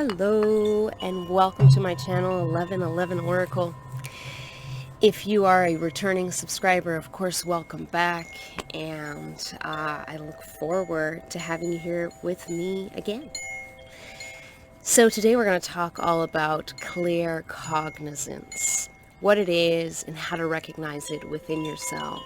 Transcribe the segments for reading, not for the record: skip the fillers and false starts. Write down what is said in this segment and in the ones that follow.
Hello and welcome to my channel 1111 Oracle. If you are a returning subscriber, of course, welcome back, and I look forward to having you here with me again. So today we're going to talk all about claircognizance, what it is and how to recognize it within yourself.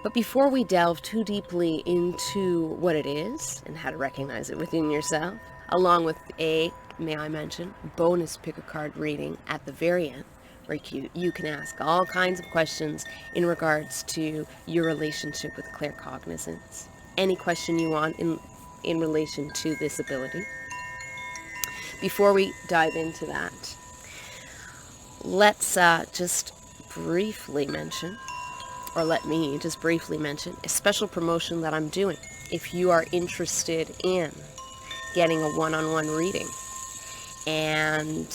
But before we delve too deeply into what it is and how to recognize it within yourself, along with may I mention, bonus pick a card reading at the very end, where you can ask all kinds of questions in regards to your relationship with claircognizance. Any question you want in relation to this ability. Before we dive into that, let's just briefly mention, or let me just briefly mention, a special promotion that I'm doing. If you are interested in getting a one-on-one reading and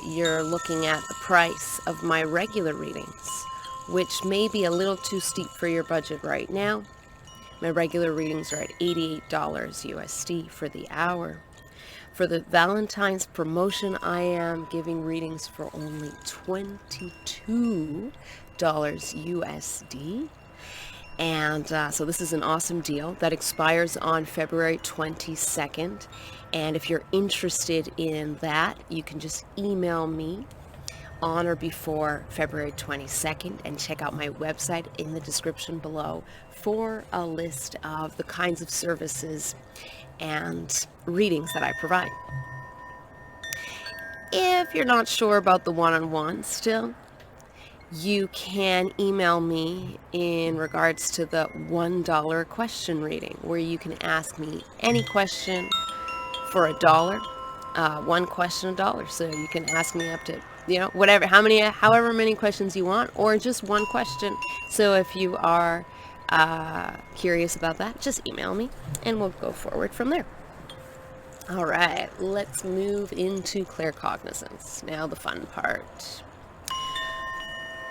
you're looking at the price of my regular readings, which may be a little too steep for your budget right now. My regular readings are at $88 USD for the hour. For the Valentine's promotion, I am giving readings for only $22 USD. And so this is an awesome deal that expires on February 22nd. And if you're interested in that, you can just email me on or before February 22nd and check out my website in the description below for a list of the kinds of services and readings that I provide. If you're not sure about the one-on-one still, you can email me in regards to the $1 question reading, where you can ask me any question for $1. One question $1. So you can ask me up to, however many questions you want, or just one question. So if you are curious about that, just email me and we'll go forward from there. All right, let's move into claircognizance. Now the fun part.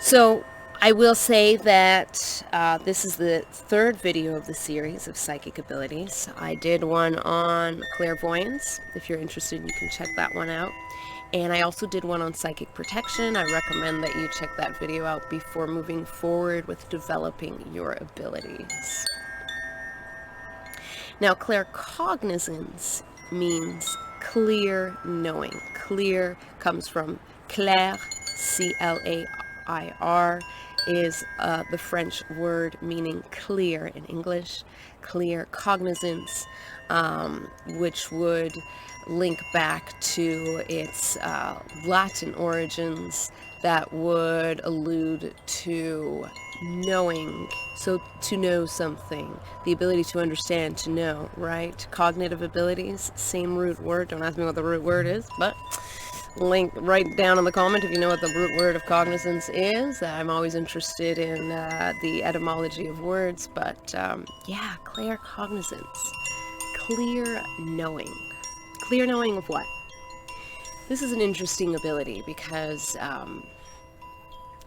So I will say that this is the third video of the series of psychic abilities. I did one on clairvoyance. If you're interested, you can check that one out. And I also did one on psychic protection. I recommend that you check that video out before moving forward with developing your abilities. Now, claircognizance means clear knowing. Clear comes from clair, C-L-A-I-R, is the French word meaning clear in English. Claircognizance, which would link back to its Latin origins, that would allude to knowing. So to know something, the ability to understand, to know, right? Cognitive abilities, same root word. Don't ask me what the root word is, but link right down in the comment if you know what the root word of cognizance is. I'm always interested in the etymology of words, but yeah, claircognizance, clear knowing. Clear knowing of what? This is an interesting ability because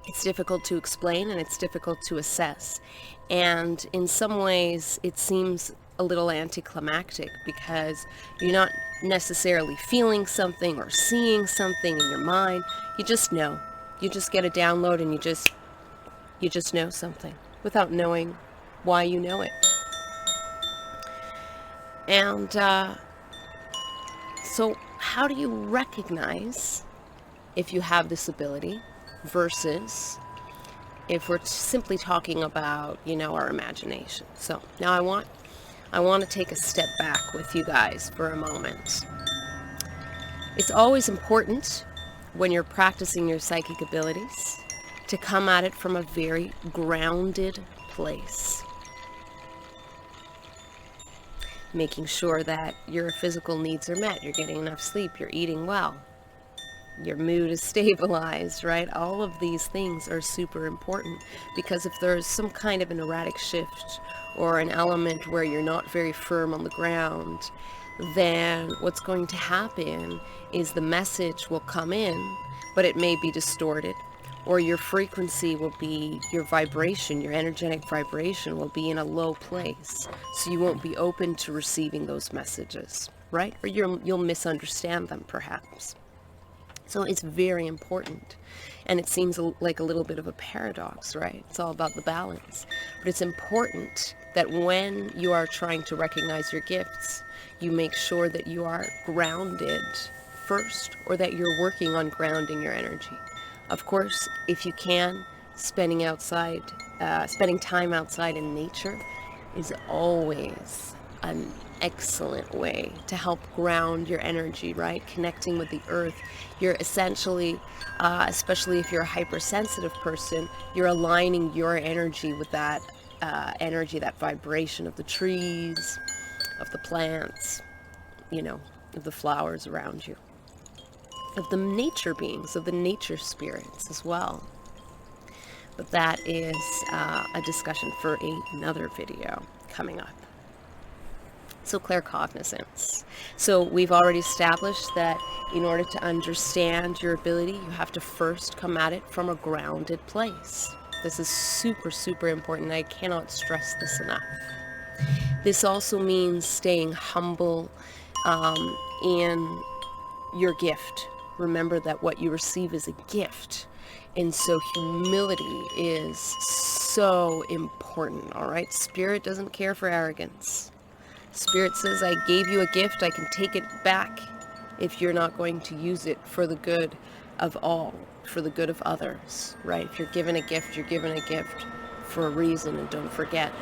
it's difficult to explain and it's difficult to assess. And in some ways, it seems a little anticlimactic because you're not necessarily feeling something or seeing something in your mind. You just know. You just get a download and you just know something without knowing why you know it. And so how do you recognize if you have this ability versus if we're simply talking about, our imagination? So now I want to take a step back with you guys for a moment. It's always important when you're practicing your psychic abilities to come at it from a very grounded place. Making sure that your physical needs are met, you're getting enough sleep, you're eating well, your mood is stabilized, right? All of these things are super important, because if there's some kind of an erratic shift or an element where you're not very firm on the ground, then what's going to happen is the message will come in, but it may be distorted, or your frequency will be, your vibration, your energetic vibration will be in a low place, so you won't be open to receiving those messages. right? Or you'll misunderstand them perhaps. So it's very important. And it seems like a little bit of a paradox, right? It's all about the balance. But it's important that when you are trying to recognize your gifts, you make sure that you are grounded first, or that you're working on grounding your energy. Of course, if you can, spending time outside in nature is always an excellent way to help ground your energy, right? Connecting with the earth. You're essentially, especially if you're a hypersensitive person, you're aligning your energy with that energy, that vibration of the trees, of the plants, of the flowers around you, of the nature beings, of the nature spirits as well. But that is a discussion for another video coming up. So claircognizance. So we've already established that in order to understand your ability, you have to first come at it from a grounded place. This is super, super important. I cannot stress this enough. This also means staying humble in your gift. Remember that what you receive is a gift. And so humility is so important, all right? Spirit doesn't care for arrogance. Spirit says, I gave you a gift, I can take it back if you're not going to use it for the good of all, for the good of others, right? If you're given a gift, you're given a gift for a reason, and don't forget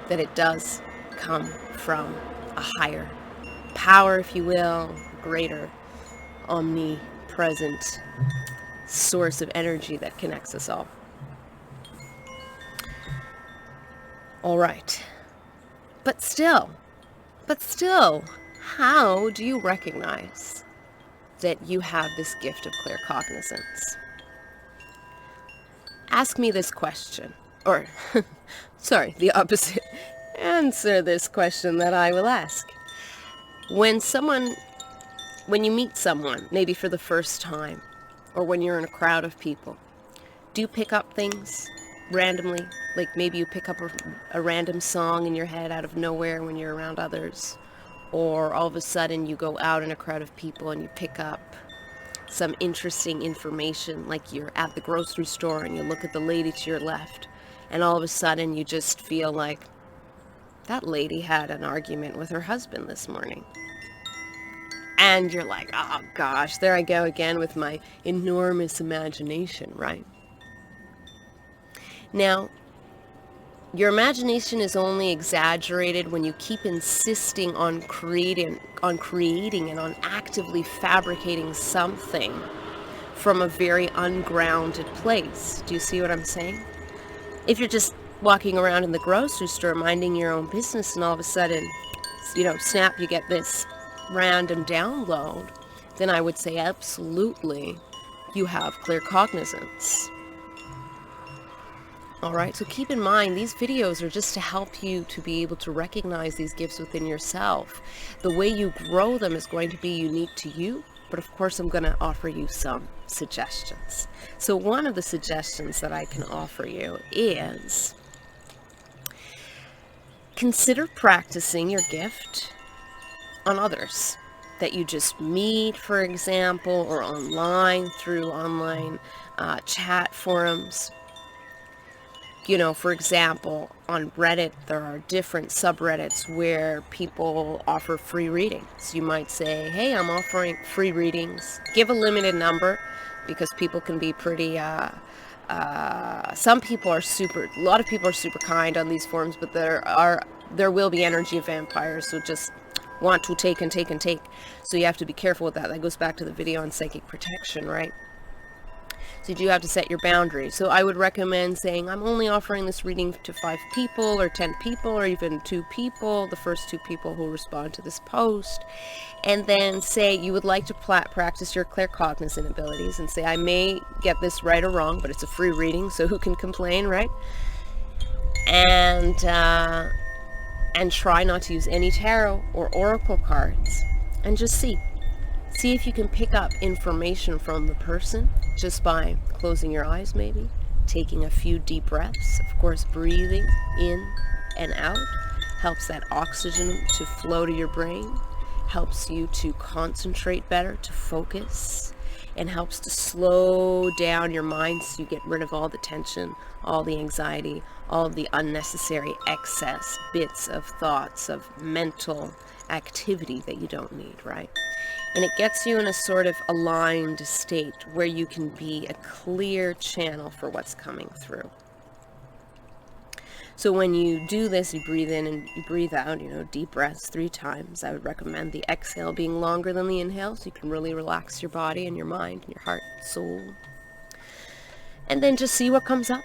that it does come from a higher power, if you will, greater, omnipresent source of energy that connects us all. All right. But still, how do you recognize that you have this gift of claircognizance? Ask me this question, or, sorry, the opposite. Answer this question that I will ask. When you meet someone, maybe for the first time, or when you're in a crowd of people, do you pick up things randomly? Like maybe you pick up a random song in your head out of nowhere when you're around others, or all of a sudden you go out in a crowd of people and you pick up some interesting information, like you're at the grocery store and you look at the lady to your left, and all of a sudden you just feel like, that lady had an argument with her husband this morning. And you're like, oh gosh, there I go again with my enormous imagination, right? Now, your imagination is only exaggerated when you keep insisting on creating and on actively fabricating something from a very ungrounded place. Do you see what I'm saying? If you're just walking around in the grocery store minding your own business and all of a sudden, snap, you get this random download, then I would say absolutely you have claircognizance. All right, so keep in mind, these videos are just to help you to be able to recognize these gifts within yourself. The way you grow them is going to be unique to you, but of course I'm going to offer you some suggestions. So one of the suggestions that I can offer you is consider practicing your gift on others that you just meet, for example, or online through online chat forums. For example, on Reddit, there are different subreddits where people offer free readings. You might say, hey, I'm offering free readings. Give a limited number, because people can be pretty, a lot of people are super kind on these forums, but there will be energy vampires who just want to take and take and take. So you have to be careful with that. That goes back to the video on psychic protection, right? So you do have to set your boundaries. So I would recommend saying, I'm only offering this reading to 5 people or 10 people or even 2 people, the first 2 people who respond to this post. And then say you would like to practice your claircognizant abilities, and say, I may get this right or wrong, but it's a free reading, so who can complain, right? And try not to use any tarot or oracle cards, and just see if you can pick up information from the person just by closing your eyes, maybe taking a few deep breaths. Of course, breathing in and out helps that oxygen to flow to your brain, helps you to concentrate better, to focus, and helps to slow down your mind so you get rid of all the tension, all the anxiety, all the unnecessary excess bits of thoughts, of mental activity that you don't need, right? And it gets you in a sort of aligned state where you can be a clear channel for what's coming through. So when you do this, you breathe in and you breathe out, deep breaths 3 times. I would recommend the exhale being longer than the inhale so you can really relax your body and your mind and your heart and soul. And then just see what comes up.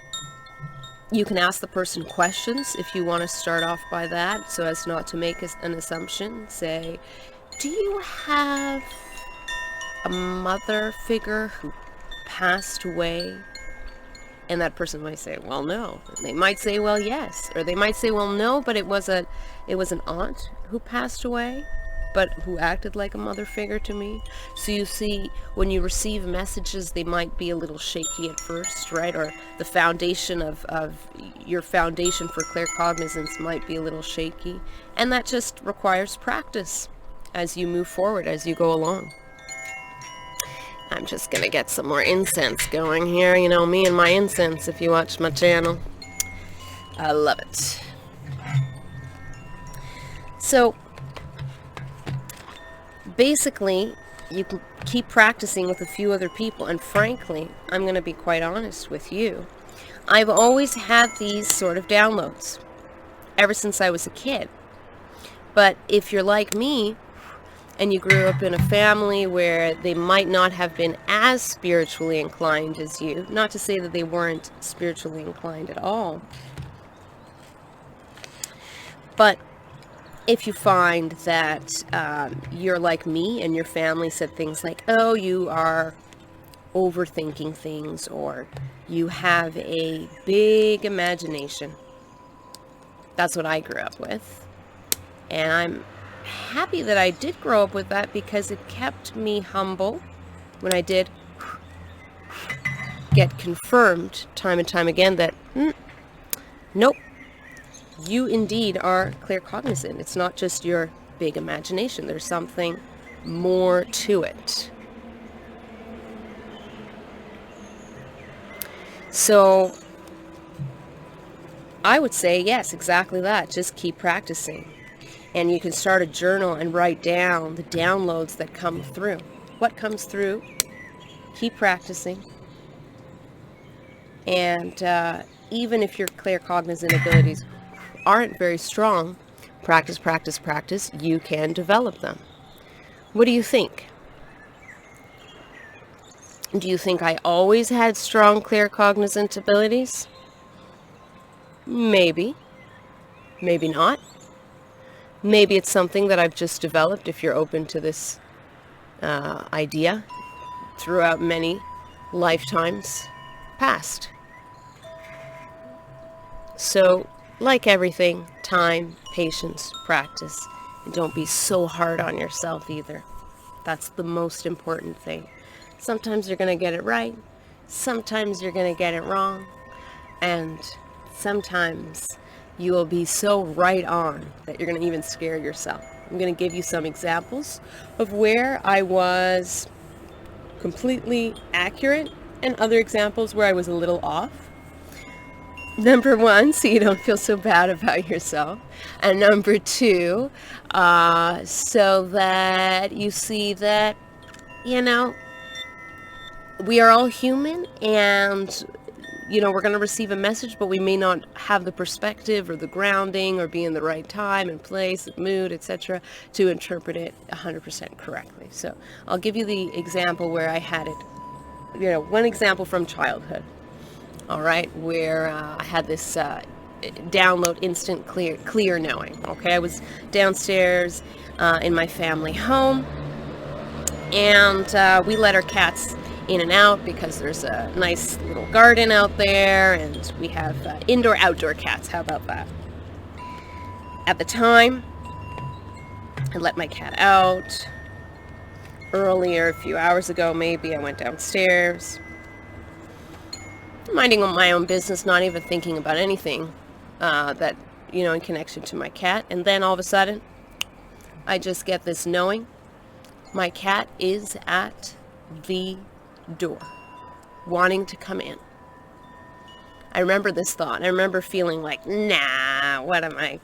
You can ask the person questions if you want to start off by that, so as not to make an assumption. Say, do you have a mother figure who passed away? And that person might say, well, no. And they might say, well, yes. Or they might say, well, no, but it was an aunt who passed away, but who acted like a mother figure to me. So you see, when you receive messages, they might be a little shaky at first, right? Or the foundation of your foundation for claircognizance might be a little shaky. And that just requires practice as you move forward, as you go along. I'm just going to get some more incense going here. Me and my incense, if you watch my channel. I love it. So, basically, you can keep practicing with a few other people. And frankly, I'm going to be quite honest with you. I've always had these sort of downloads ever since I was a kid. But if you're like me, and you grew up in a family where they might not have been as spiritually inclined as you, not to say that they weren't spiritually inclined at all, but if you find that you're like me and your family said things like, oh, you are overthinking things, or you have a big imagination. That's what I grew up with. And I'm happy that I did grow up with that, because it kept me humble when I did get confirmed time and time again that, nope, you indeed are claircognizant. It's not just your big imagination. There's something more to it. So I would say, yes, exactly that. Just keep practicing. And you can start a journal and write down the downloads that come through. What comes through, keep practicing. And even if your claircognizant abilities aren't very strong, practice, practice, practice, you can develop them. What do you think? Do you think I always had strong claircognizant abilities? Maybe. Maybe not. Maybe it's something that I've just developed, if you're open to this idea, throughout many lifetimes past. So, like everything, time, patience, practice, and don't be so hard on yourself either. That's the most important thing. Sometimes you're going to get it right, sometimes you're going to get it wrong, and sometimes you will be so right on that you're going to even scare yourself. I'm going to give you some examples of where I was completely accurate, and other examples where I was a little off. Number 1, so you don't feel so bad about yourself. And number 2, so that you see that, we are all human, and we're going to receive a message, but we may not have the perspective or the grounding or be in the right time and place, mood, etc., to interpret it 100% correctly. So I'll give you the example where I had it, one example from childhood, all right, where I had this download, instant clear knowing, okay? I was downstairs in my family home, and we let our cats in and out because there's a nice little garden out there, and we have indoor-outdoor cats. How about that? At the time, I let my cat out. Earlier, a few hours ago maybe, I went downstairs, minding my own business, not even thinking about anything that, in connection to my cat. And then all of a sudden, I just get this knowing my cat is at the door, wanting to come in. I remember this thought. I remember feeling like, nah, what am I?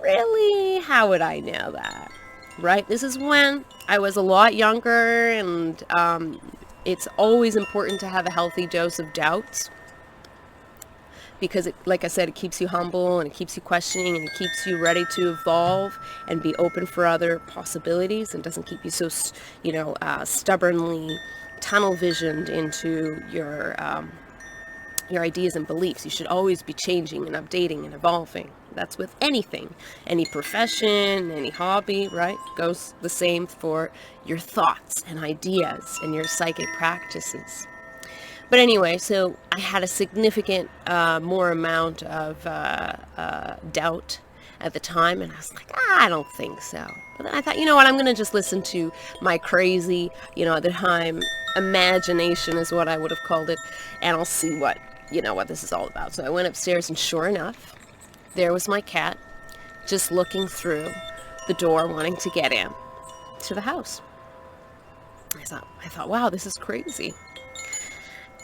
Really? How would I know that? Right? This is when I was a lot younger, and it's always important to have a healthy dose of doubts, because like I said, it keeps you humble and it keeps you questioning and it keeps you ready to evolve and be open for other possibilities, and doesn't keep you so, stubbornly tunnel visioned into your ideas and beliefs. You should always be changing and updating and evolving. That's with anything, any profession, any hobby, right? Goes the same for your thoughts and ideas and your psychic practices. But anyway, so I had a significant more amount of doubt at the time, and I was like, I don't think so. But then I thought, you know what, I'm going to just listen to my crazy, at the time, imagination is what I would have called it, and I'll see what this is all about. So I went upstairs, and sure enough, there was my cat just looking through the door, wanting to get in to the house. I thought, wow, this is crazy.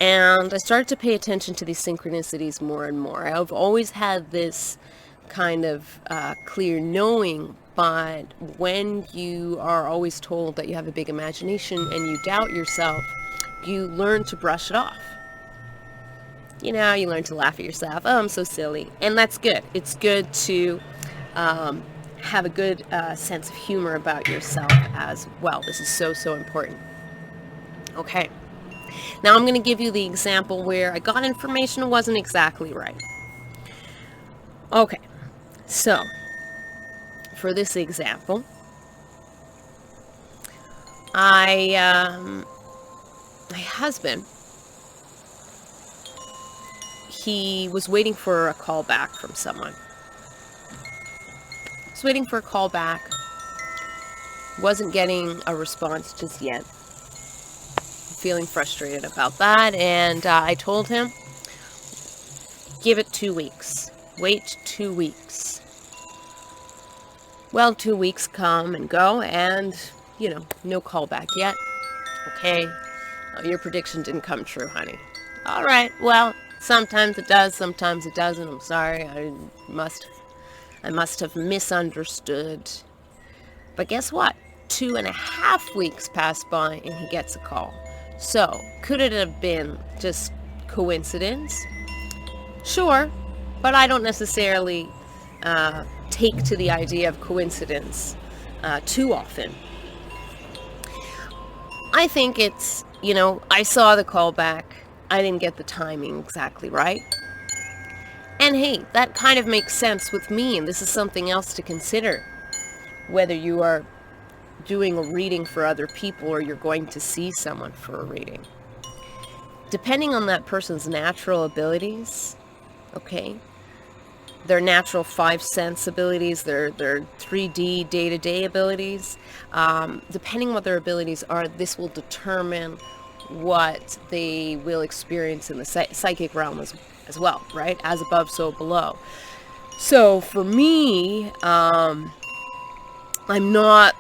And I started to pay attention to these synchronicities more and more. I've always had this kind of clear knowing, but when you are always told that you have a big imagination and you doubt yourself, you learn to brush it off. You learn to laugh at yourself. Oh, I'm so silly. And that's good. It's good to have a good sense of humor about yourself as well. This is so, so important. Okay. Now I'm going to give you the example where I got information that wasn't exactly right. Okay, so for this example, my husband, he was waiting for a call back from someone. He was waiting for a call back, wasn't getting a response just yet. Feeling frustrated about that, and I told him, give it 2 weeks. Wait 2 weeks. Well, 2 weeks come and go, and, no call back yet. Okay, your prediction didn't come true, honey. All right, well, sometimes it does, sometimes it doesn't. I'm sorry, I must have misunderstood. But guess what? 2.5 weeks pass by, and he gets a call. So, could it have been just coincidence? Sure, but I don't necessarily take to the idea of coincidence too often. I think it's, I saw the call back. I didn't get the timing exactly right. And hey, that kind of makes sense with me, and this is something else to consider. Whether you are doing a reading for other people or you're going to see someone for a reading. Depending on that person's natural abilities, okay, their natural 5 sense abilities, their 3D day-to-day abilities, depending on what their abilities are, this will determine what they will experience in the psychic realm as well, right? As above, so below. So for me, I'm not...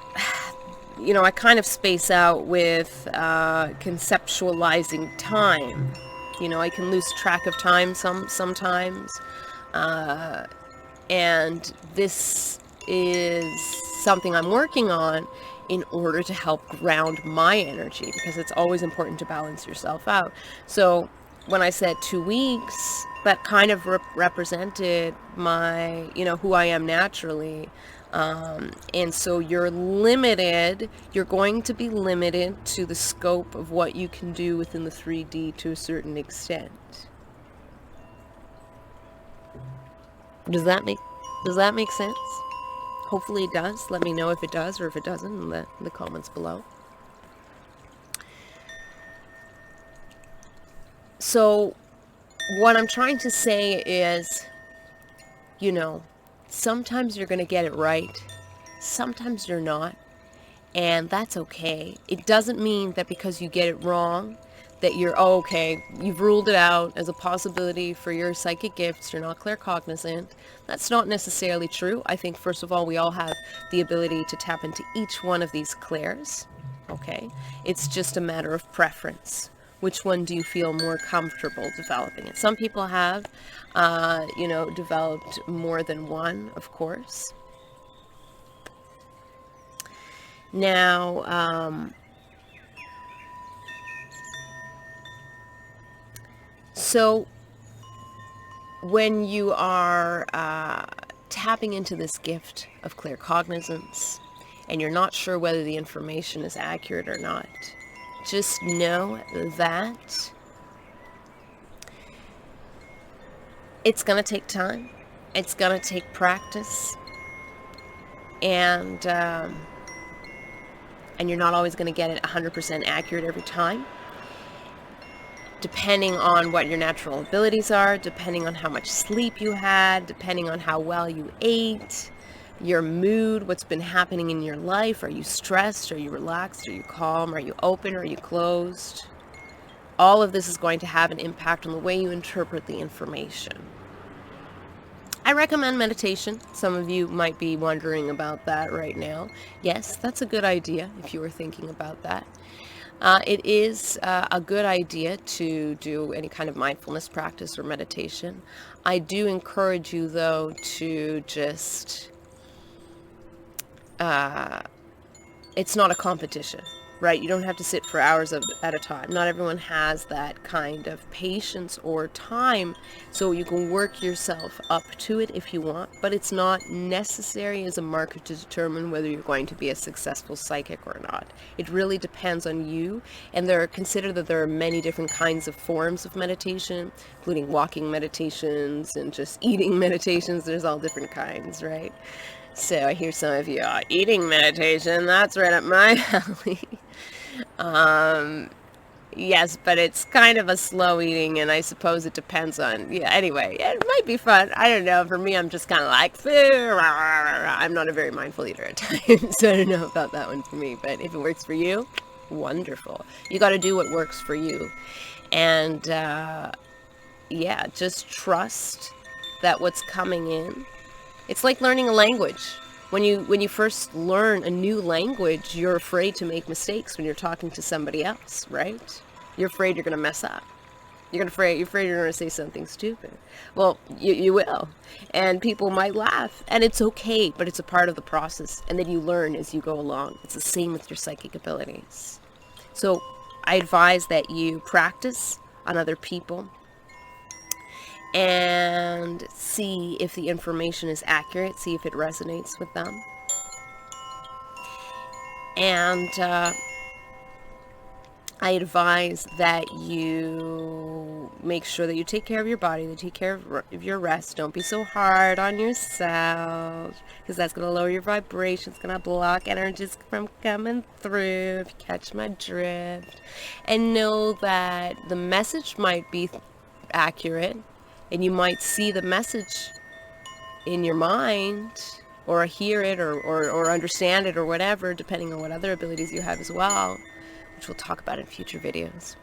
I kind of space out with conceptualizing time. I can lose track of time sometimes. And this is something I'm working on in order to help ground my energy, because it's always important to balance yourself out. So when I said 2 weeks, that kind of represented my, who I am naturally. And so you're going to be limited to the scope of what you can do within the 3D to a certain extent. Does that make sense? Hopefully it does. Let me know if it does or if it doesn't in the comments below. So what I'm trying to say is, sometimes you're going to get it right, sometimes you're not, and that's okay. It doesn't mean that because you get it wrong that you're, oh, okay, you've ruled it out as a possibility for your psychic gifts, you're not claircognizant. That's not necessarily true. I think, first of all, we all have the ability to tap into each one of these clairs, okay? It's just a matter of preference. Which one do you feel more comfortable developing it? Some people have, developed more than one, of course. Now, so when you are tapping into this gift of claircognizance and you're not sure whether the information is accurate or not, just know that it's going to take time. It's going to take practice. And you're not always going to get it 100% accurate every time. Depending on what your natural abilities are, depending on how much sleep you had, depending on how well you ate, your mood, what's been happening in your life. Are you stressed? Are you relaxed? Are you calm? Are you open? Are you closed? All of this is going to have an impact on the way you interpret the information. I recommend meditation. Some of you might be wondering about that right now. Yes, that's a good idea if you were thinking about that. It is a good idea to do any kind of mindfulness practice or meditation. I do encourage you, though, to just, it's not a competition, right? You don't have to sit for hours at a time. Not everyone has that kind of patience or time, so you can work yourself up to it if you want, but it's not necessary as a marker to determine whether you're going to be a successful psychic or not. It really depends on you, and consider that there are many different kinds of forms of meditation, including walking meditations and just eating meditations. There's all different kinds, right? So I hear some of you, eating meditation, that's right up my alley. Yes, but it's kind of a slow eating, and I suppose it depends on, anyway, it might be fun. I don't know. For me, I'm just kind of like, I'm not a very mindful eater at times, so I don't know about that one for me, but if it works for you, wonderful. You got to do what works for you. And, just trust that what's coming in, it's like learning a language. When you first learn a new language, you're afraid to make mistakes when you're talking to somebody else, right? You're afraid you're going to mess up. You're afraid you're going to say something stupid. Well, you will. And people might laugh. And it's okay, but it's a part of the process. And then you learn as you go along. It's the same with your psychic abilities. So I advise that you practice on other people and see if the information is accurate, see if it resonates with them. And I advise that you make sure that you take care of your body, that you take care of your rest. Don't be so hard on yourself, because that's going to lower your vibration. It's going to block energies from coming through, if you catch my drift. And know that the message might be accurate, and you might see the message in your mind, or hear it, or understand it, or whatever, depending on what other abilities you have as well, which we'll talk about in future videos.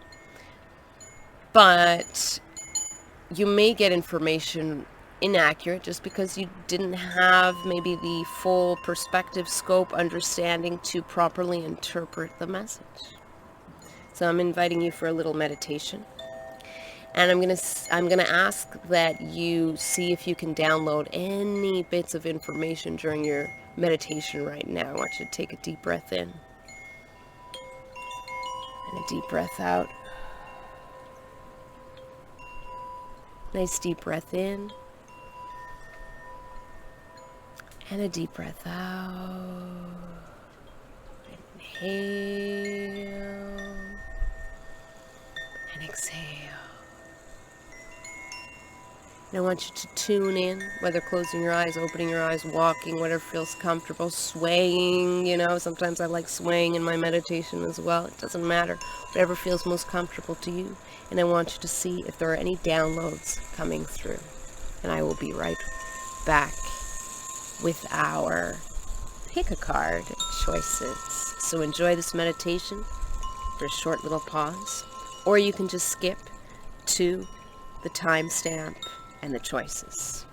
But you may get information inaccurate just because you didn't have maybe the full perspective, scope, understanding to properly interpret the message. So I'm inviting you for a little meditation. And I'm gonna ask that you see if you can download any bits of information during your meditation right now. I want you to take a deep breath in and a deep breath out. Nice deep breath in and a deep breath out. Inhale and exhale. And I want you to tune in, whether closing your eyes, opening your eyes, walking, whatever feels comfortable, swaying, sometimes I like swaying in my meditation as well. It doesn't matter, whatever feels most comfortable to you. And I want you to see if there are any downloads coming through. And I will be right back with our pick a card choices. So enjoy this meditation for a short little pause. or you can just skip to the timestamp and the choices.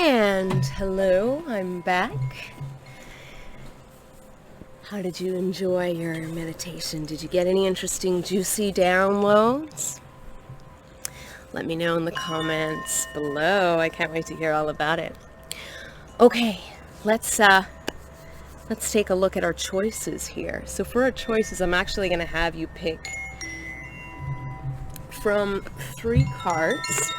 And hello, I'm back. How did you enjoy your meditation? Did you get any interesting, juicy downloads? Let me know in the comments below. I can't wait to hear all about it. Okay, let's take a look at our choices here. So for our choices, I'm actually going to have you pick from 3 cards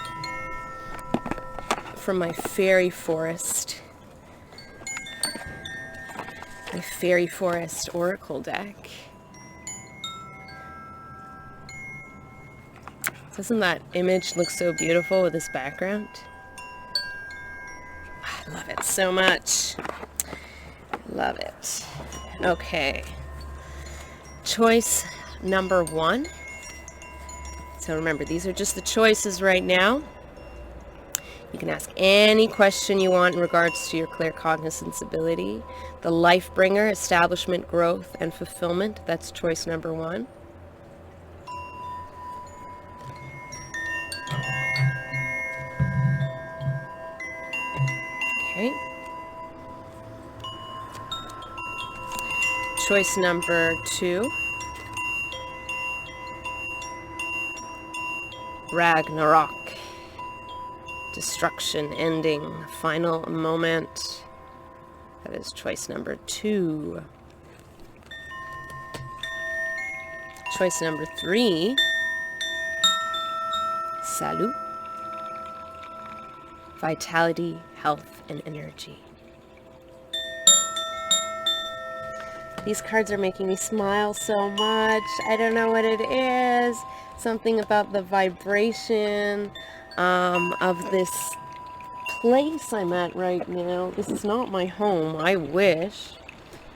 from my Fairy Forest Oracle deck. Doesn't that image look so beautiful with this background? I love it so much. Love it. Okay. Choice number 1. So remember, these are just the choices right now. You can ask any question you want in regards to your claircognizance ability. The life bringer, establishment, growth, and fulfillment. That's choice number 1. Okay. Choice number 2. Ragnarok. Destruction, ending, final moment. That is choice number 2. Choice number 3. Salut. Vitality, health, and energy. These cards are making me smile so much. I don't know what it is. Something about the vibration of this place I'm at right now. This is not my home. I wish.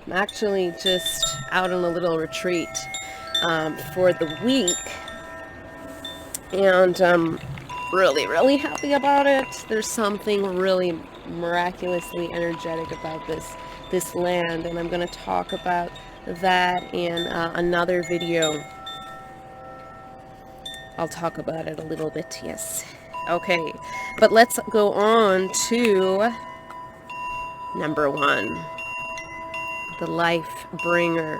I'm actually just out on a little retreat for the week. And I'm really happy about it. There's something really miraculously energetic about this land, and I'm going to talk about that in another video. I'll talk about it a little bit, yes. Okay, but let's go on to number 1, the life bringer.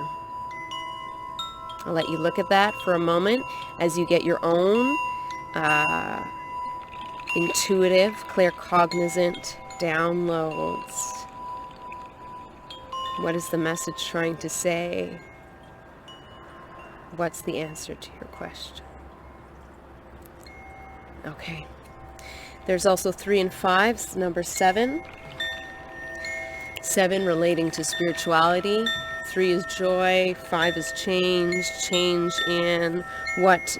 I'll let you look at that for a moment as you get your own intuitive, claircognizant downloads. What is the message trying to say? What's the answer to your question? Okay. There's also 3 and 5, number 7. 7 relating to spirituality. 3 is joy. 5 is change. Change in what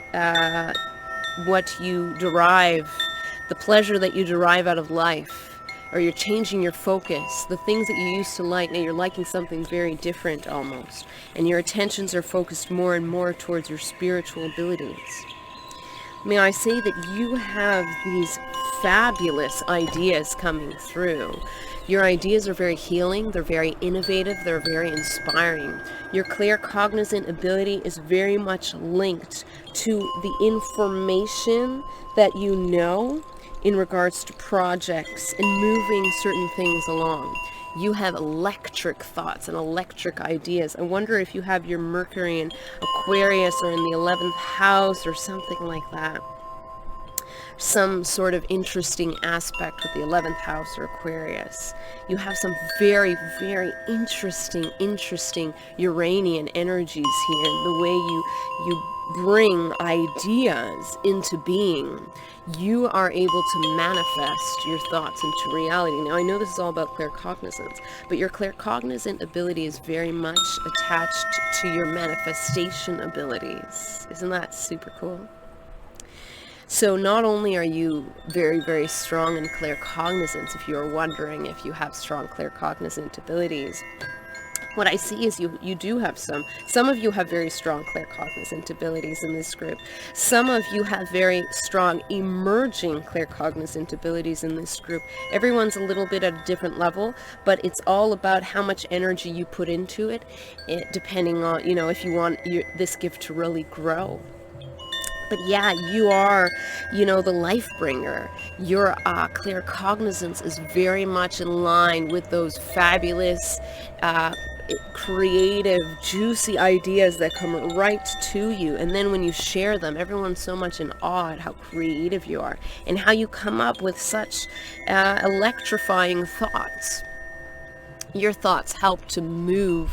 you derive, the pleasure that you derive out of life. Or you're changing your focus. The things that you used to like, now you're liking something very different almost. And your attentions are focused more and more towards your spiritual abilities. May I say that you have these fabulous ideas coming through. Your ideas are very healing, they're very innovative, they're very inspiring. Your claircognizant ability is very much linked to the information that you know in regards to projects and moving certain things along. You have electric thoughts and electric ideas. I wonder if you have your Mercury in Aquarius or in the 11th house or something like that. some sort of interesting aspect with the 11th house or Aquarius. You have some very, very interesting Uranian energies here. The way you bring ideas into being. You are able to manifest your thoughts into reality. Now, I know this is all about claircognizance, but your claircognizant ability is very much attached to your manifestation abilities. Isn't that super cool? So not only are you very, very strong in claircognizance, if you're wondering if you have strong claircognizant abilities, what I see is you do have some of you have very strong claircognizant abilities in this group. Some of you have very strong emerging claircognizant abilities in this group. Everyone's a little bit at a different level, but it's all about how much energy you put into it, depending on, if you want this gift to really grow. But yeah, you are, the life bringer. Your claircognizance is very much in line with those fabulous, creative, juicy ideas that come right to you. And then when you share them, everyone's so much in awe at how creative you are and how you come up with such electrifying thoughts. Your thoughts help to move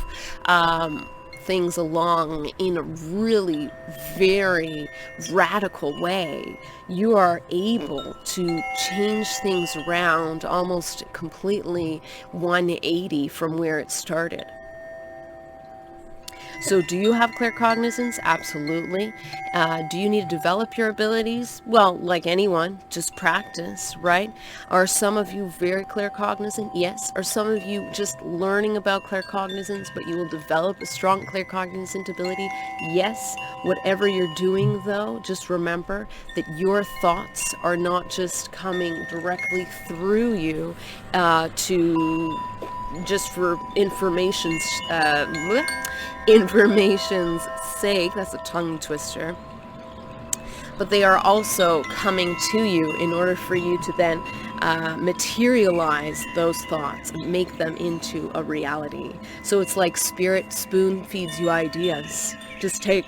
things along in a really very radical way. You are able to change things around almost completely 180 from where it started. So do you have claircognizance? Absolutely. Do you need to develop your abilities? Well, like anyone, just practice, right? Are some of you very claircognizant? Yes. Are some of you just learning about claircognizance, but you will develop a strong claircognizant ability? Yes. Whatever you're doing, though, just remember that your thoughts are not just coming directly through you just for information's sake. That's a tongue twister. But they are also coming to you in order for you to then materialize those thoughts and make them into a reality. So it's like spirit spoon feeds you ideas. Just take,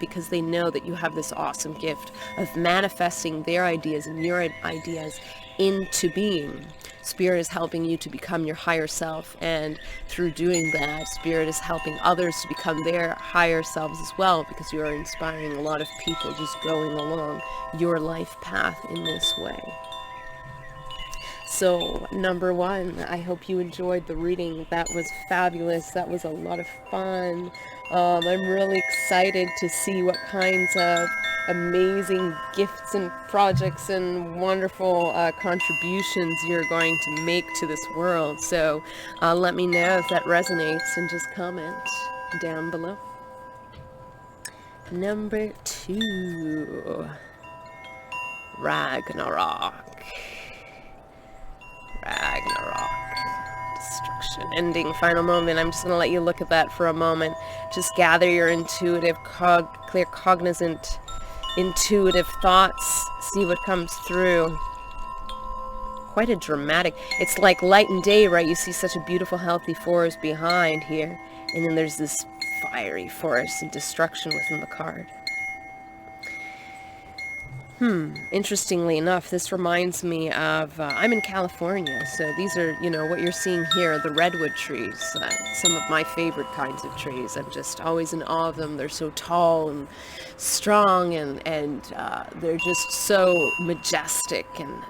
because they know that you have this awesome gift of manifesting their ideas and your ideas into being. Spirit is helping you to become your higher self, and through doing that, Spirit is helping others to become their higher selves as well, because you are inspiring a lot of people just going along your life path in this way. So, number one, I hope you enjoyed the reading. That was fabulous. That was a lot of fun. I'm really excited to see what kinds of amazing gifts and projects and wonderful contributions you're going to make to this world. So let me know if that resonates and just comment down below. Number 2, Ragnarok. Destruction, ending, final moment. I'm just going to let you look at that for a moment. Just gather your intuitive, claircognizant, intuitive thoughts. See what comes through. Quite a dramatic. It's like light and day, right? You see such a beautiful, healthy forest behind here, and then there's this fiery forest and destruction within the card. Interestingly enough, this reminds me of, I'm in California, so these are, what you're seeing here, the redwood trees, some of my favorite kinds of trees. I'm just always in awe of them. They're so tall and strong, and they're just so majestic and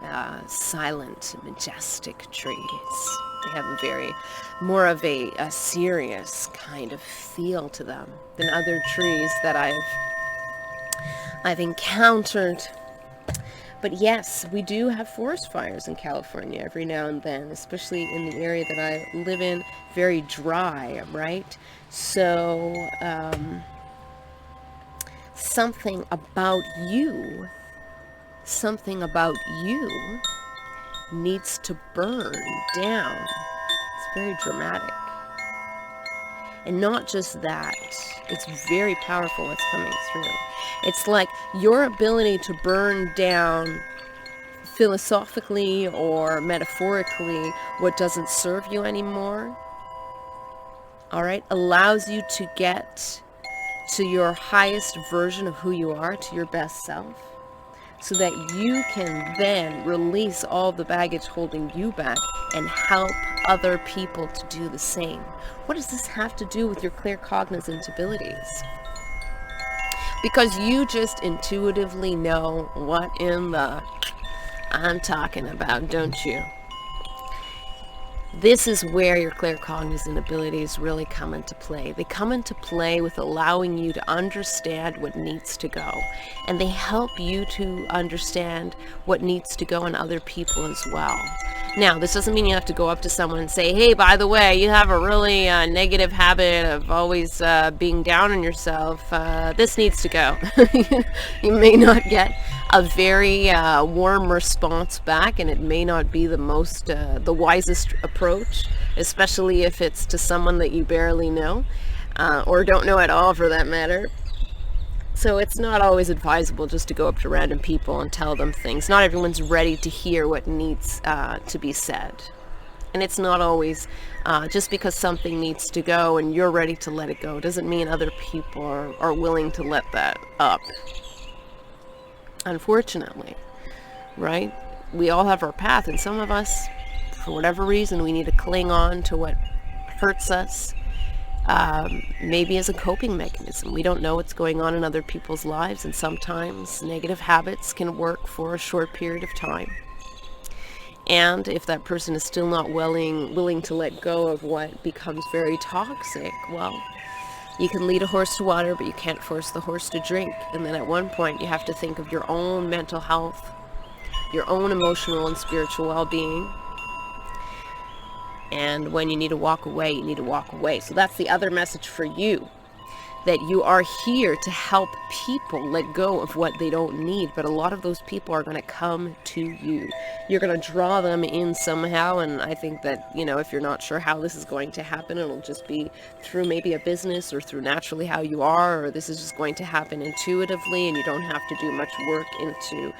silent, majestic trees. They have more of a serious kind of feel to them than other trees that I've encountered. But yes, we do have forest fires in California every now and then, especially in the area that I live in, very dry, right? So, something about you needs to burn down. It's very dramatic. And not just that, it's very powerful what's coming through. It's like your ability to burn down philosophically or metaphorically what doesn't serve you anymore, all right, allows you to get to your highest version of who you are, to your best self. so that you can then release all the baggage holding you back and help other people to do the same. What does this have to do with your claircognizant abilities? Because you just intuitively know what in the I'm talking about, don't you? This is where your claircognizant abilities really come into play. They come into play with allowing you to understand what needs to go. And they help you to understand what needs to go in other people as well. Now, this doesn't mean you have to go up to someone and say, hey, by the way, you have a really negative habit of always being down on yourself. This needs to go. You may not get a very warm response back, and it may not be the wisest approach, especially if it's to someone that you barely know, or don't know at all for that matter. So it's not always advisable just to go up to random people and tell them things. Not everyone's ready to hear what needs to be said. And it's not always just because something needs to go and you're ready to let it go doesn't mean other people are willing to let that up. Unfortunately, right? We all have our path, and some of us, for whatever reason, we need to cling on to what hurts us, maybe as a coping mechanism. We don't know what's going on in other people's lives, and sometimes negative habits can work for a short period of time. And if that person is still not willing to let go of what becomes very toxic, well, you can lead a horse to water, but you can't force the horse to drink. And then at one point, you have to think of your own mental health, your own emotional and spiritual well-being. And when you need to walk away, you need to walk away. So that's the other message for you, that you are here to help people let go of what they don't need. But a lot of those people are going to come to you. You're going to draw them in somehow. And I think that, if you're not sure how this is going to happen, it'll just be through maybe a business or through naturally how you are, or this is just going to happen intuitively and you don't have to do much work into,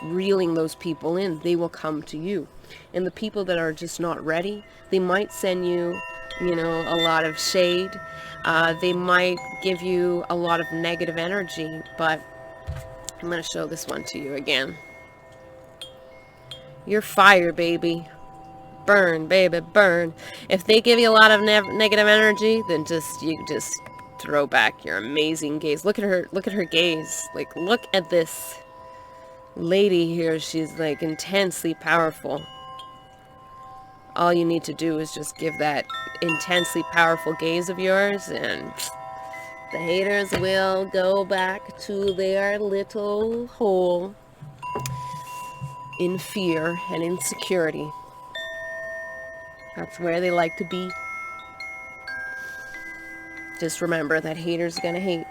reeling those people in. They will come to you. And the people that are just not ready, they might send you, a lot of shade. They might give you a lot of negative energy, but I'm going to show this one to you again. You're fire, baby. Burn, baby, burn. If they give you a lot of negative energy, then you just throw back your amazing gaze. Look at her gaze. Like, look at this lady here. She's like intensely powerful. All you need to do is just give that intensely powerful gaze of yours, and the haters will go back to their little hole in fear and insecurity. That's where they like to be. Just remember that haters are going to hate.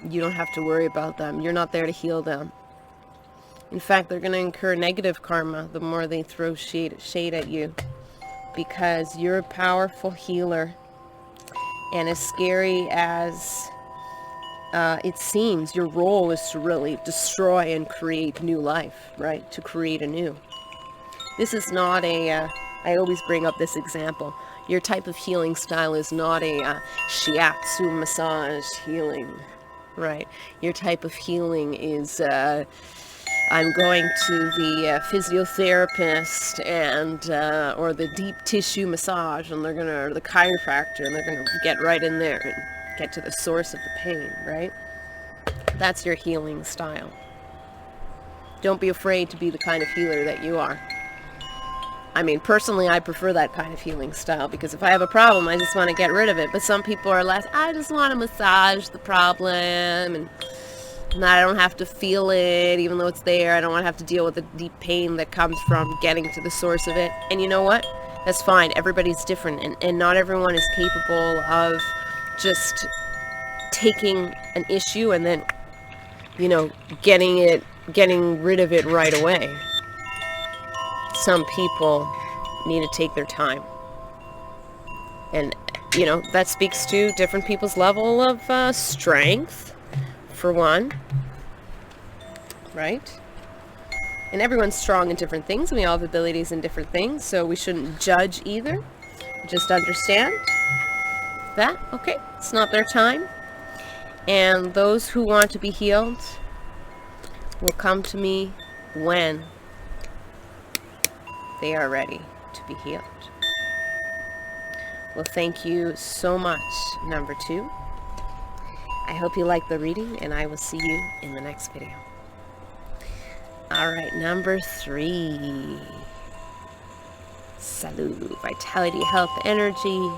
You don't have to worry about them. You're not there to heal them. In fact, they're going to incur negative karma the more they throw shade at you, because you're a powerful healer. And as scary as it seems, your role is to really destroy and create new life, right? To create anew. This is not I always bring up this example. Your type of healing style is not a shiatsu massage healing, right? Your type of healing is I'm going to the physiotherapist and or the deep tissue massage, and or the chiropractor, and they're gonna get right in there and get to the source of the pain, right? That's your healing style. Don't be afraid to be the kind of healer that you are. I mean, personally, I prefer that kind of healing style, because if I have a problem, I just want to get rid of it. But some people are less, I just want to massage the problem, and I don't have to feel it, even though it's there. I don't want to have to deal with the deep pain that comes from getting to the source of it. And you know what? That's fine. Everybody's different, and not everyone is capable of just taking an issue and then, getting rid of it right away. Some people need to take their time. And, that speaks to different people's level of strength, for one, right? And everyone's strong in different things, and we all have abilities in different things, so we shouldn't judge either. Just understand that, okay, it's not their time. And those who want to be healed, will come to me when they are ready to be healed. Well, thank you so much, number 2. I hope you like the reading, and I will see you in the next video. All right, number 3. Salud, vitality, health, energy.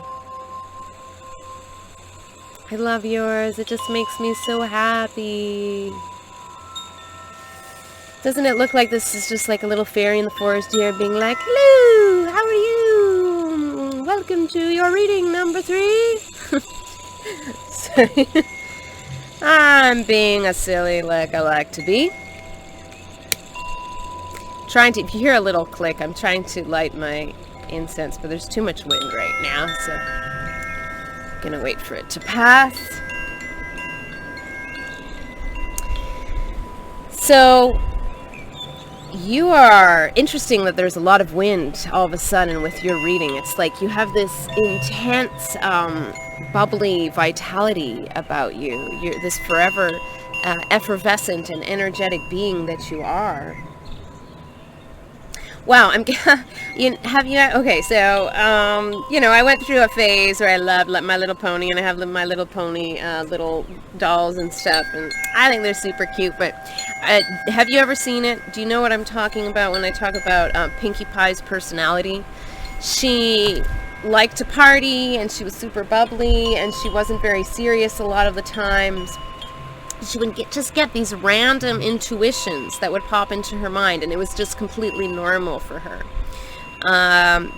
I love yours. It just makes me so happy. Doesn't it look like this is just like a little fairy in the forest here being like, hello, how are you? Welcome to your reading, number 3. Sorry. I'm being a silly like I like to be. If you hear a little click, I'm trying to light my incense, but there's too much wind right now, so I'm gonna wait for it to pass. So, you are interesting that there's a lot of wind all of a sudden with your reading. It's like you have this intense, bubbly vitality about you. You're this forever effervescent and energetic being that you are. Wow, okay, so, I went through a phase where I loved My Little Pony, and I have My Little Pony little dolls and stuff, and I think they're super cute, but have you ever seen it? Do you know what I'm talking about when I talk about Pinkie Pie's personality? She liked to party, and she was super bubbly, and she wasn't very serious a lot of the times. She would just get these random intuitions that would pop into her mind, and it was just completely normal for her.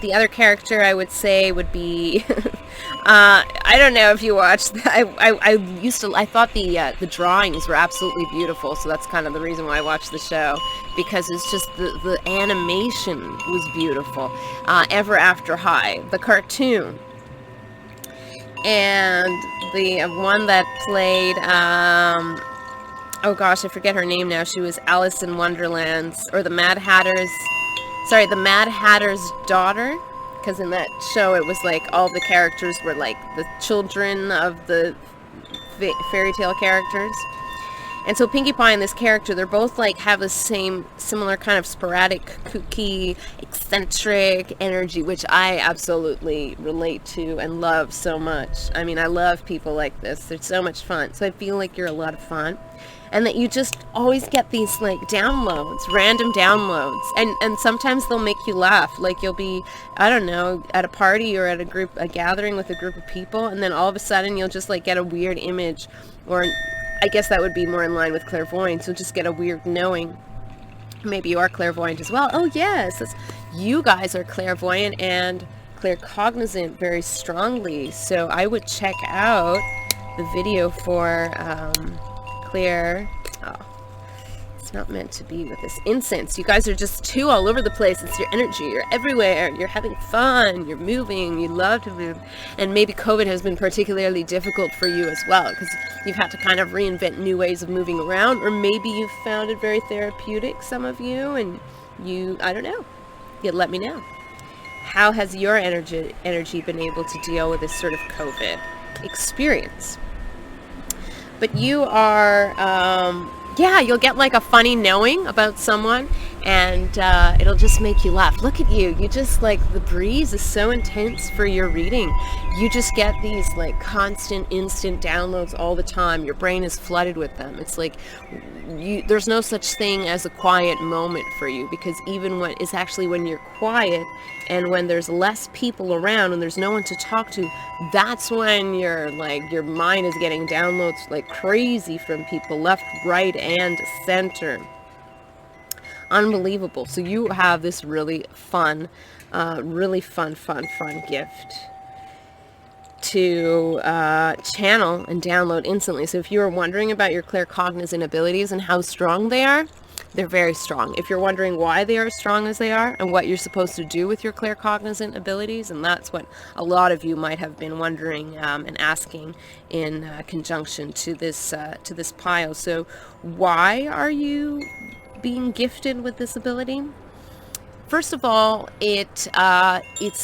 The other character I would say would be, I don't know if you watched, I thought the drawings were absolutely beautiful, so that's kind of the reason why I watched the show, because it's just, the animation was beautiful. Ever After High, the cartoon. And the one that played, oh gosh, I forget her name now. She was Alice in Wonderland's, or the Mad Hatter's daughter. Because in that show, it was like all the characters were like the children of the fairy tale characters. And so Pinkie Pie and this character, they're both like have the similar kind of sporadic, kooky, eccentric energy, which I absolutely relate to and love so much. I mean, I love people like this. They're so much fun. So I feel like you're a lot of fun. And that you just always get these like downloads, random downloads. And sometimes they'll make you laugh. Like you'll be, I don't know, at a party or at a gathering with a group of people, and then all of a sudden you'll just like get a weird image, or I guess that would be more in line with clairvoyance. You'll just get a weird knowing. Maybe you are clairvoyant as well. Oh yes, you guys are clairvoyant and claircognizant very strongly. So I would check out the video for it's not meant to be with this incense. You guys are just too all over the place. It's your energy. You're everywhere. You're having fun. You're moving. You love to move. And maybe COVID has been particularly difficult for you as well, because you've had to kind of reinvent new ways of moving around, or maybe you've found it very therapeutic, some of you, and I don't know. You let me know. How has your energy been able to deal with this sort of COVID experience? But you are, you'll get like a funny knowing about someone, and it'll just make you laugh. Look at you. You just like, the breeze is so intense for your reading. You just get these like constant, instant downloads all the time. Your brain is flooded with them. It's like, there's no such thing as a quiet moment for you, because even when it's actually when you're quiet and when there's less people around and there's no one to talk to, that's when your mind is getting downloads like crazy from people left, right, and center. Unbelievable. So you have this really fun gift to channel and download instantly. So if you are wondering about your claircognizant abilities and how strong they are, they're very strong. If you're wondering why they are as strong as they are and what you're supposed to do with your claircognizant abilities, and that's what a lot of you might have been wondering and asking in conjunction to this pile. So why are you being gifted with this ability? First of all, it's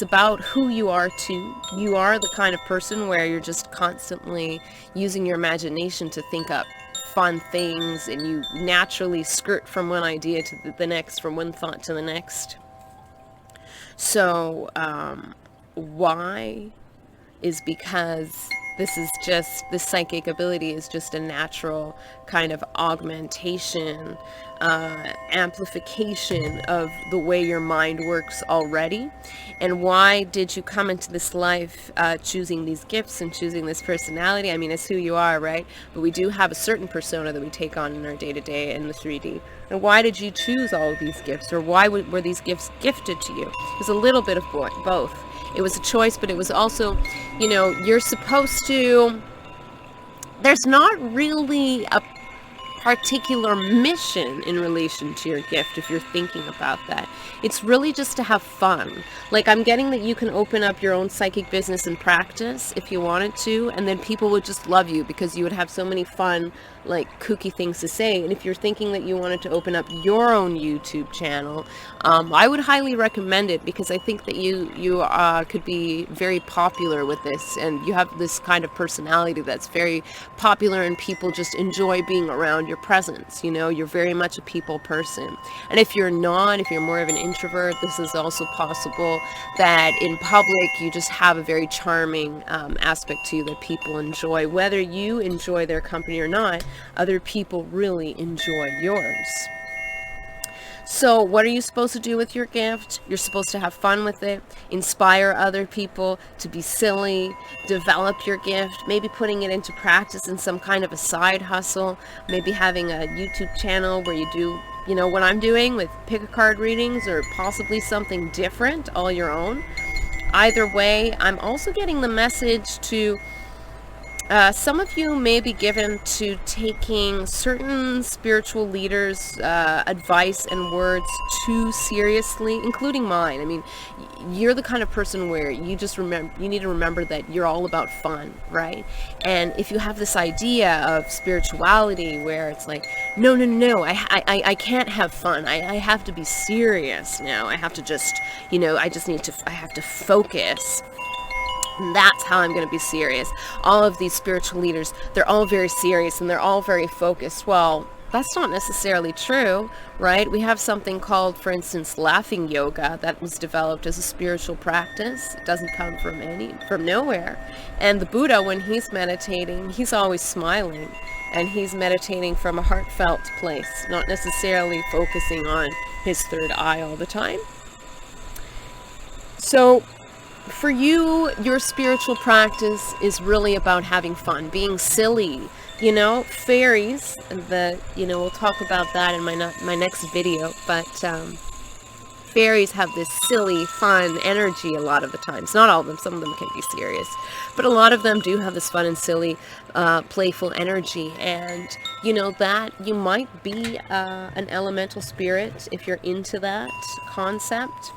about who you are too. You are the kind of person where you're just constantly using your imagination to think up fun things, and you naturally skirt from one idea to the next, from one thought to the next. So why is because this psychic ability is just a natural kind of augmentation, amplification of the way your mind works already. And why did you come into this life choosing these gifts and choosing this personality? I mean, it's who you are, right? But we do have a certain persona that we take on in our day-to-day in the 3D. And why did you choose all of these gifts? Or why were these gifts gifted to you? It was a little bit of both. It was a choice, but it was also, you're supposed to, there's not really a particular mission in relation to your gift if you're thinking about that. It's really just to have fun. Like, I'm getting that you can open up your own psychic business and practice if you wanted to, and then people would just love you because you would have so many fun, like, kooky things to say. And if you're thinking that you wanted to open up your own YouTube channel, I would highly recommend it, because I think that you could be very popular with this, and you have this kind of personality that's very popular, and people just enjoy being around your presence. You're very much a people person. And if you're more of an introvert, this is also possible that in public you just have a very charming aspect to you that people enjoy. Whether you enjoy their company or not, other people really enjoy yours. So what are you supposed to do with your gift? You're supposed to have fun with it, inspire other people to be silly, develop your gift, maybe putting it into practice in some kind of a side hustle, maybe having a YouTube channel where you do, what I'm doing with pick a card readings, or possibly something different, all your own. Either way, I'm also getting the message to some of you may be given to taking certain spiritual leaders' advice and words too seriously, including mine. I mean, you're the kind of person where you need to remember that you're all about fun, right? And if you have this idea of spirituality where it's like, no, I can't have fun. I have to be serious now. I have to just, I have to focus. That's how I'm going to be serious. All of these spiritual leaders, they're all very serious and they're all very focused. Well, that's not necessarily true, right? We have something called, for instance, laughing yoga that was developed as a spiritual practice. It doesn't come from nowhere. And the Buddha, when he's meditating, he's always smiling, and he's meditating from a heartfelt place, not necessarily focusing on his third eye all the time. So for you, your spiritual practice is really about having fun, being silly. Fairies, we'll talk about that in my next video, but fairies have this silly, fun energy a lot of the times. Not all of them, some of them can be serious, but a lot of them do have this fun and silly, playful energy. And that you might be an elemental spirit if you're into that concept.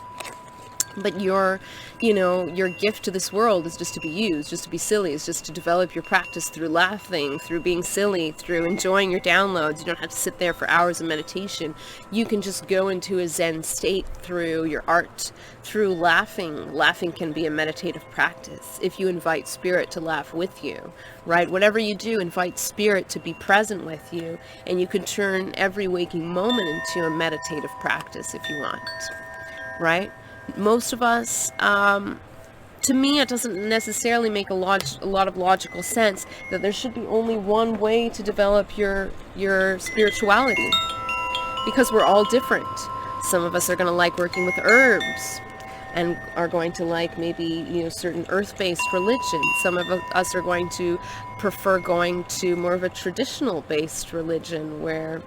But your gift to this world is just to be used, just to be silly. It's just to develop your practice through laughing, through being silly, through enjoying your downloads. You don't have to sit there for hours of meditation. You can just go into a Zen state through your art, through laughing. Laughing can be a meditative practice if you invite spirit to laugh with you, right? Whatever you do, invite spirit to be present with you, and you can turn every waking moment into a meditative practice if you want, right? Most of us, to me, it doesn't necessarily make a lot of logical sense that there should be only one way to develop your spirituality, because we're all different. Some of us are going to like working with herbs and are going to like maybe certain earth-based religions. Some of us are going to prefer going to more of a traditional-based religion where,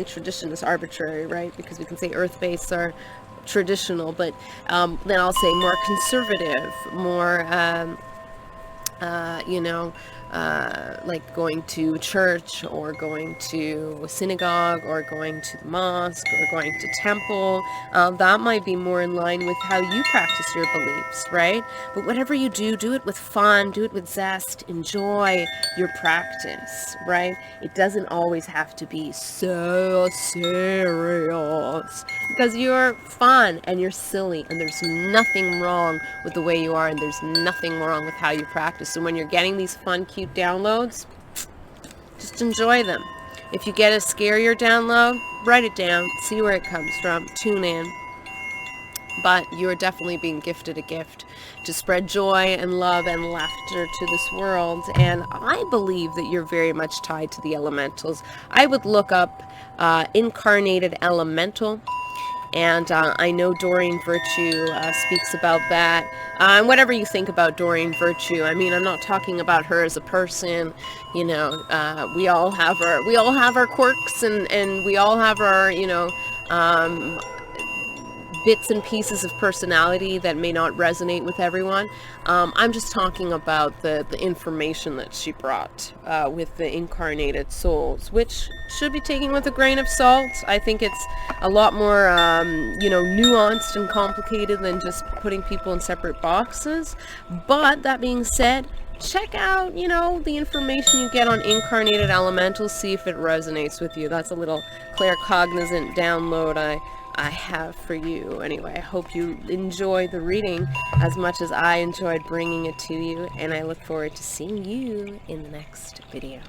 tradition is arbitrary, right? Because we can say earth-based are traditional, but then I'll say more conservative, more like going to church, or going to a synagogue, or going to the mosque, or going to temple. That might be more in line with how you practice your beliefs, right? But whatever you do, do it with fun, do it with zest, enjoy your practice, right? It doesn't always have to be so serious, because you're fun and you're silly, and there's nothing wrong with the way you are, and there's nothing wrong with how you practice. So when you're getting these fun, cute downloads, Just enjoy them. If you get a scarier download, write it down, see where it comes from, tune in. But you're definitely being gifted a gift to spread joy and love and laughter to this world. And I believe that you're very much tied to the elementals. I would look up incarnated elemental. And I know Doreen Virtue speaks about that. And whatever you think about Doreen Virtue, I mean, I'm not talking about her as a person. You know, we all have our quirks, and we all have our, you know, bits and pieces of personality that may not resonate with everyone. I'm just talking about the information that she brought with the incarnated souls, which should be taken with a grain of salt. I think it's a lot more, you know, nuanced and complicated than just putting people in separate boxes. But that being said, check out, you know, the information you get on incarnated elementals, see if it resonates with you. That's a little claircognizant download I have for you. Anyway, I hope you enjoy the reading as much as I enjoyed bringing it to you, and I look forward to seeing you in the next video.